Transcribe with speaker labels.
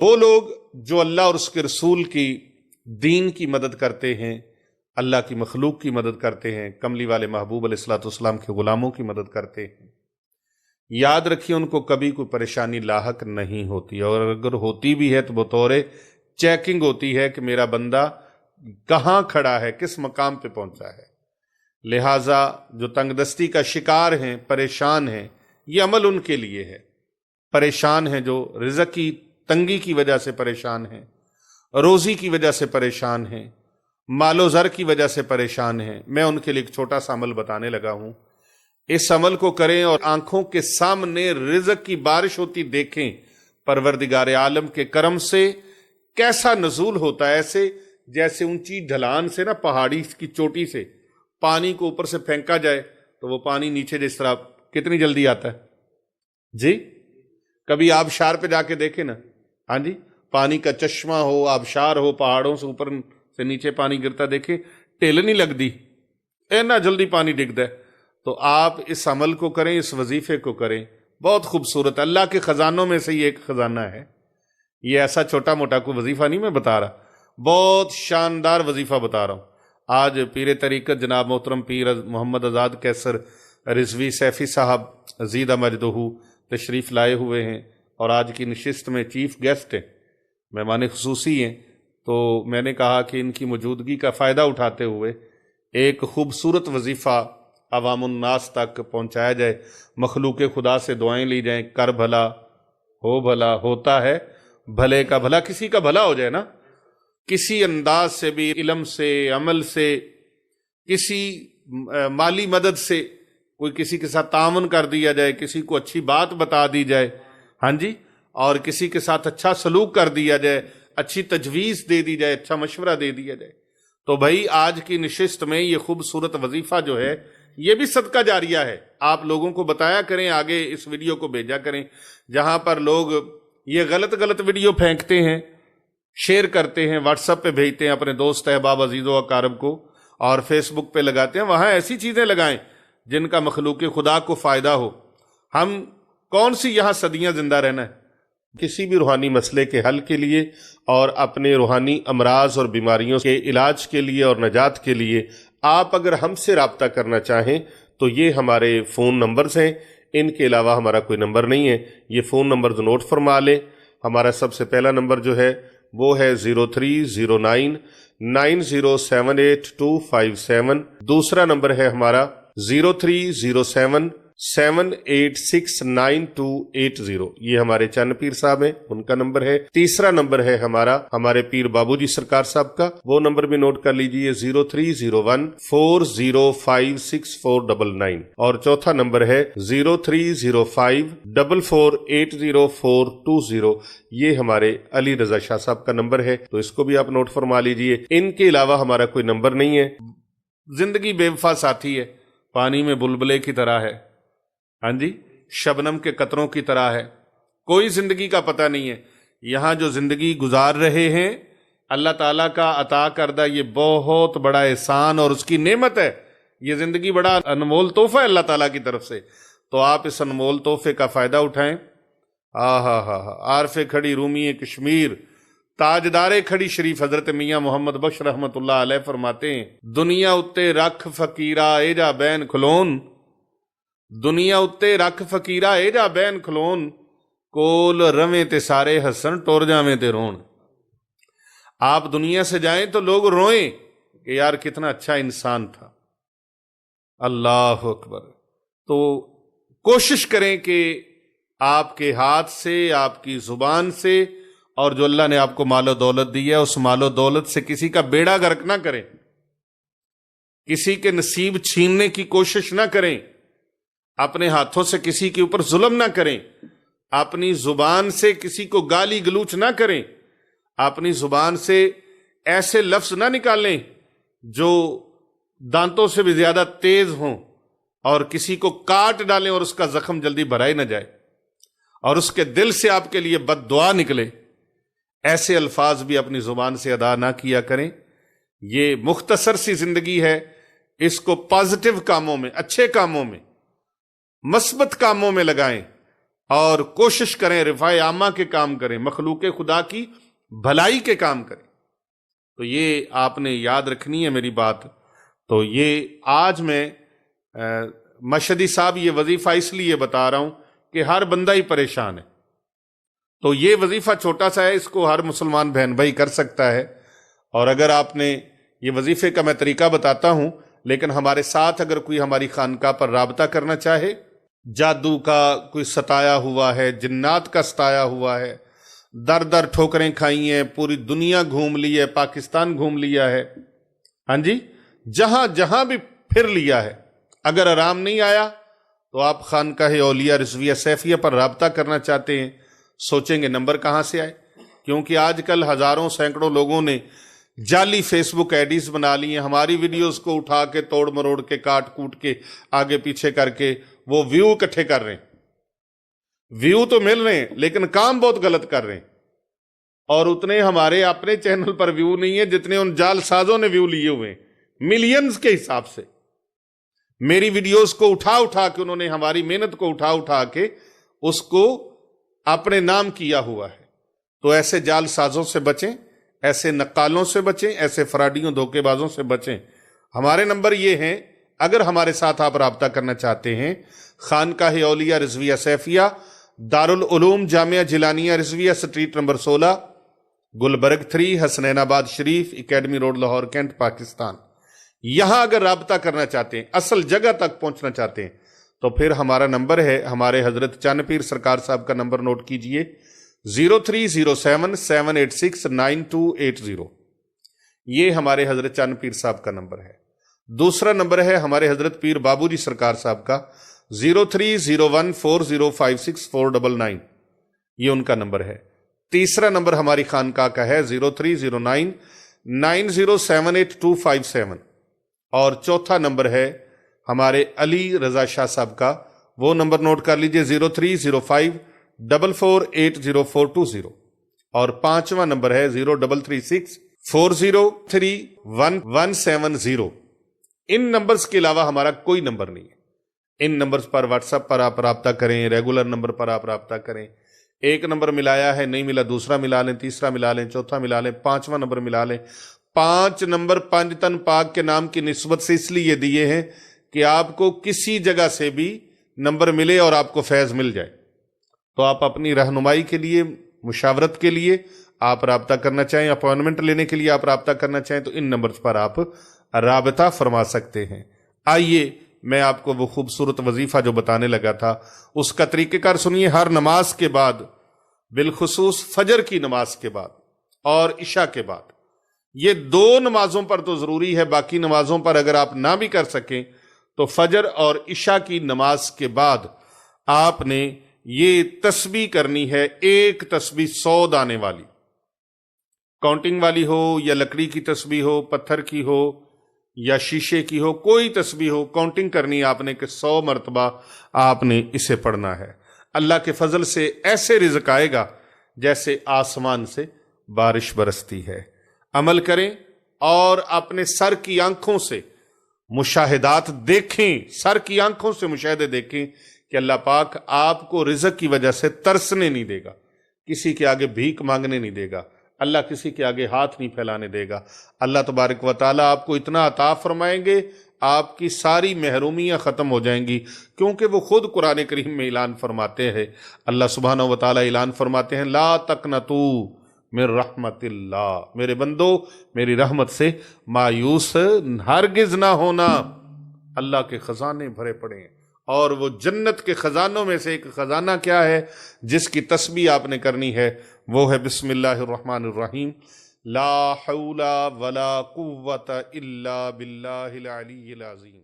Speaker 1: وہ لوگ جو اللہ اور اس کے رسول کی دین کی مدد کرتے ہیں، اللہ کی مخلوق کی مدد کرتے ہیں، کملی والے محبوب علیہ الصلوۃ والسلام کے غلاموں کی مدد کرتے ہیں، یاد رکھیے ان کو کبھی کوئی پریشانی لاحق نہیں ہوتی، اور اگر ہوتی بھی ہے تو بطور چیکنگ ہوتی ہے کہ میرا بندہ کہاں کھڑا ہے، کس مقام پہ پہنچا ہے۔ لہٰذا جو تنگ دستی کا شکار ہیں، پریشان ہیں، یہ عمل ان کے لیے ہے۔ پریشان ہیں جو رزق کی تنگی کی وجہ سے پریشان ہیں، روزی کی وجہ سے پریشان ہیں، مال و زر کی وجہ سے پریشان ہیں، میں ان کے لیے ایک چھوٹا سا عمل بتانے لگا ہوں۔ اس عمل کو کریں اور آنکھوں کے سامنے رزق کی بارش ہوتی دیکھیں، پروردگار عالم کے کرم سے کیسا نزول ہوتا ہے، ایسے جیسے اونچی ڈھلان سے نا، پہاڑی کی چوٹی سے پانی کو اوپر سے پھینکا جائے تو وہ پانی نیچے جس طرح کتنی جلدی آتا ہے جی۔ کبھی آبشار پہ جا کے دیکھیں نا، ہاں جی، پانی کا چشمہ ہو، آبشار ہو، پہاڑوں سے اوپر سے نیچے پانی گرتا دیکھیں، ٹیل نہیں لگتی، اینا جلدی پانی ڈگتا ہے۔ تو آپ اس عمل کو کریں، اس وظیفے کو کریں، بہت خوبصورت، اللہ کے خزانوں میں سے یہ ایک خزانہ ہے۔ یہ ایسا چھوٹا موٹا کوئی وظیفہ نہیں میں بتا رہا، بہت شاندار وظیفہ بتا رہا ہوں۔ آج پیر طریقت جناب محترم پیر محمد آزاد کیسر رضوی سیفی صاحب زیدہ مجدہ تشریف لائے ہوئے ہیں، اور آج کی نشست میں چیف گیسٹ ہیں، مہمان خصوصی ہیں۔ تو میں نے کہا کہ ان کی موجودگی کا فائدہ اٹھاتے ہوئے ایک خوبصورت وظیفہ عوام الناس تک پہنچایا جائے، مخلوق خدا سے دعائیں لی جائیں، کر بھلا ہو بھلا، ہوتا ہے بھلے کا بھلا، کسی کا بھلا ہو جائے نا، کسی انداز سے بھی، علم سے، عمل سے، کسی مالی مدد سے، کوئی کسی کے ساتھ تعاون کر دیا جائے، کسی کو اچھی بات بتا دی جائے، ہاں جی، اور کسی کے ساتھ اچھا سلوک کر دیا جائے، اچھی تجویز دے دی جائے، اچھا مشورہ دے دیا جائے۔ تو بھائی آج کی نشست میں یہ خوبصورت وظیفہ جو ہے یہ بھی صدقہ جاریہ ہے۔ آپ لوگوں کو بتایا کریں، آگے اس ویڈیو کو بھیجا کریں، جہاں پر لوگ یہ غلط ویڈیو پھینکتے ہیں، شیئر کرتے ہیں، واٹس ایپ پہ بھیجتے ہیں اپنے دوست احباب عزیز و اقارب کو، اور فیس بک پہ لگاتے ہیں، وہاں ایسی چیزیں لگائیں جن کا مخلوق خدا کو فائدہ ہو۔ ہم کون سی یہاں صدیاں زندہ رہنا ہے؟ کسی بھی روحانی مسئلے کے حل کے لیے اور اپنے روحانی امراض اور بیماریوں کے علاج کے لیے اور نجات کے لیے آپ اگر ہم سے رابطہ کرنا چاہیں تو یہ ہمارے فون نمبرز ہیں، ان کے علاوہ ہمارا کوئی نمبر نہیں ہے۔ یہ فون نمبرز نوٹ فرما لیں۔ ہمارا سب سے پہلا نمبر جو ہے وہ ہے 0309 9078 دوسرا نمبر ہے ہمارا 0307 7869280، یہ ہمارے چند پیر صاحب ہیں، ان کا نمبر ہے۔ تیسرا نمبر ہے ہمارے پیر بابو جی سرکار صاحب کا، وہ نمبر بھی نوٹ کر لیجئے 0301 4056499، اور چوتھا نمبر ہے 0305 4480 یہ ہمارے علی رضا شاہ صاحب کا نمبر ہے، تو اس کو بھی آپ نوٹ فرما لیجئے۔ ان کے علاوہ ہمارا کوئی نمبر نہیں ہے۔ زندگی بے وفا ساتھی ہے، پانی میں بلبلے کی طرح ہے، ہاں جی، شبنم کے قطروں کی طرح ہے، کوئی زندگی کا پتہ نہیں ہے۔ یہاں جو زندگی گزار رہے ہیں، اللہ تعالیٰ کا عطا کردہ یہ بہت بڑا احسان اور اس کی نعمت ہے۔ یہ زندگی بڑا انمول تحفہ ہے اللہ تعالیٰ کی طرف سے، تو آپ اس انمول تحفے کا فائدہ اٹھائیں۔ عارف کھڑی رومی کشمیر، تاجدار کھڑی شریف حضرت میاں محمد بخش رحمت اللہ علیہ فرماتے ہیں، دنیا اتے رکھ فقیرہ اے جا بین کھلون، دنیا اتے رکھ فقیرہ اے جا بین کھلون، کول رویں تے سارے ہسن ٹور جاویں تے رون۔ آپ دنیا سے جائیں تو لوگ روئیں کہ یار کتنا اچھا انسان تھا۔ اللہ اکبر۔ تو کوشش کریں کہ آپ کے ہاتھ سے، آپ کی زبان سے، اور جو اللہ نے آپ کو مال و دولت دی ہے اس مال و دولت سے کسی کا بیڑا غرق نہ کریں، کسی کے نصیب چھیننے کی کوشش نہ کریں، اپنے ہاتھوں سے کسی کے اوپر ظلم نہ کریں، اپنی زبان سے کسی کو گالی گلوچ نہ کریں، اپنی زبان سے ایسے لفظ نہ نکالیں جو دانتوں سے بھی زیادہ تیز ہوں اور کسی کو کاٹ ڈالیں اور اس کا زخم جلدی بھرائی نہ جائے اور اس کے دل سے آپ کے لیے بد دعا نکلے۔ ایسے الفاظ بھی اپنی زبان سے ادا نہ کیا کریں۔ یہ مختصر سی زندگی ہے، اس کو پازیٹیو کاموں میں، اچھے کاموں میں، مثبت کاموں میں لگائیں، اور کوشش کریں رفاع عامہ کے کام کریں، مخلوق خدا کی بھلائی کے کام کریں۔ تو یہ آپ نے یاد رکھنی ہے میری بات۔ تو یہ آج میں مشہدی صاحب یہ وظیفہ اس لیے بتا رہا ہوں کہ ہر بندہ ہی پریشان ہے، تو یہ وظیفہ چھوٹا سا ہے، اس کو ہر مسلمان بہن بھائی کر سکتا ہے۔ اور اگر آپ نے یہ وظیفے کا میں طریقہ بتاتا ہوں، لیکن ہمارے ساتھ اگر کوئی ہماری خانقاہ پر رابطہ کرنا چاہے، جادو کا کوئی ستایا ہوا ہے، جنات کا ستایا ہوا ہے، در در ٹھوکریں کھائی ہیں، پوری دنیا گھوم لی ہے، پاکستان گھوم لیا ہے، ہاں جی، جہاں جہاں بھی پھر لیا ہے، اگر آرام نہیں آیا تو آپ خانقاہ اولیاء رضویہ سیفیہ پر رابطہ کرنا چاہتے ہیں، سوچیں گے نمبر کہاں سے آئے؟ کیونکہ آج کل ہزاروں سینکڑوں لوگوں نے جعلی فیس بک آئی ڈیز بنا لی ہیں، ہماری ویڈیوز کو اٹھا کے توڑ مروڑ کے کاٹ کوٹ کے آگے پیچھے کر کے وہ ویو اکٹھے کر رہے ہیں۔ ویو تو مل رہے ہیں لیکن کام بہت غلط کر رہے ہیں، اور اتنے ہمارے اپنے چینل پر ویو نہیں ہے جتنے ان جال سازوں نے ویو لیے ہوئے ہیں، ملینز کے حساب سے۔ میری ویڈیوز کو اٹھا اٹھا کے انہوں نے ہماری محنت کو اٹھا اٹھا کے اس کو اپنے نام کیا ہوا ہے۔ تو ایسے جال سازوں سے بچیں، ایسے نقالوں سے بچیں، ایسے فراڈیوں دھوکے بازوں سے بچیں۔ ہمارے نمبر یہ ہیں، اگر ہمارے ساتھ آپ رابطہ کرنا چاہتے ہیں، Khanqah Auliya Rizviya Saifiya, Darul Uloom Jamia Jilaniya Rizviya, street number 16، Gulberg 3، Hasnainabad Sharif, academy road, Lahore cantt, Pakistan. یہاں اگر رابطہ کرنا چاہتے ہیں، اصل جگہ تک پہنچنا چاہتے ہیں، تو پھر ہمارا نمبر ہے، ہمارے حضرت چاند پیر سرکار صاحب کا نمبر نوٹ کیجئے، 030778698280۔ یہ ہمارے حضرت چاند پیر صاحب کا نمبر ہے۔ دوسرا نمبر ہے ہمارے حضرت پیر بابو جی سرکار صاحب کا، 0301405649، یہ ان کا نمبر ہے۔ تیسرا نمبر ہماری خانقاہ کا ہے 0309907827، اور چوتھا نمبر ہے ہمارے علی رضا شاہ صاحب کا، وہ نمبر نوٹ کر لیجئے 030544804220، اور پانچواں نمبر ہے 0336403170۔ ان نمبرز کے علاوہ ہمارا کوئی نمبر نہیں ہے۔ ان نمبرز پر واٹس ایپ پر آپ رابطہ کریں، ریگولر نمبر پر آپ رابطہ کریں۔ ایک نمبر ملایا ہے، نہیں ملا دوسرا ملا لیں، تیسرا ملا لیں، چوتھا ملا لیں، پانچواں نمبر ملا لیں۔ 5 نمبر پنج تن پاک کے نام کی نسبت سے اس لیے دیے ہیں کہ آپ کو کسی جگہ سے بھی نمبر ملے اور آپ کو فیض مل جائے۔ تو آپ اپنی رہنمائی کے لیے، مشاورت کے لیے آپ رابطہ کرنا چاہیں، اپوائنٹمنٹ لینے کے لیے آپ رابطہ کرنا چاہیں، تو ان نمبرز پر آپ رابطہ فرما سکتے ہیں۔ آئیے میں آپ کو وہ خوبصورت وظیفہ جو بتانے لگا تھا اس کا طریقہ کار سنیے۔ ہر نماز کے بعد، بالخصوص فجر کی نماز کے بعد اور عشاء کے بعد، یہ 2 نمازوں پر تو ضروری ہے، باقی نمازوں پر اگر آپ نہ بھی کر سکیں تو فجر اور عشاء کی نماز کے بعد آپ نے یہ تسبیح کرنی ہے، ایک تسبیح 100 دانے والی، کاؤنٹنگ والی ہو یا لکڑی کی تسبیح ہو، پتھر کی ہو یا شیشے کی ہو، کوئی تسبیح ہو، کاؤنٹنگ کرنی ہے آپ نے کہ 100 مرتبہ آپ نے اسے پڑھنا ہے۔ اللہ کے فضل سے ایسے رزق آئے گا جیسے آسمان سے بارش برستی ہے۔ عمل کریں اور اپنے سر کی آنکھوں سے مشاہدات دیکھیں، سر کی آنکھوں سے مشاہدے دیکھیں کہ اللہ پاک آپ کو رزق کی وجہ سے ترسنے نہیں دے گا، کسی کے آگے بھیک مانگنے نہیں دے گا، اللہ کسی کے آگے ہاتھ نہیں پھیلانے دے گا۔ اللہ تبارک و تعالیٰ آپ کو اتنا عطا فرمائیں گے، آپ کی ساری محرومیاں ختم ہو جائیں گی، کیونکہ وہ خود قرآن کریم میں اعلان فرماتے ہیں، اللہ سبحانہ و تعالیٰ اعلان فرماتے ہیں، لا تقنطوا من رحمت اللہ، میرے بندو میری رحمت سے مایوس ہرگز نہ ہونا، اللہ کے خزانے بھرے پڑے ہیں۔ اور وہ جنت کے خزانوں میں سے ایک خزانہ کیا ہے جس کی تسبیح آپ نے کرنی ہے؟ وہ ہے بسم اللہ الرحمن الرحیم، لا حول ولا قوة الا باللہ العلی العظیم۔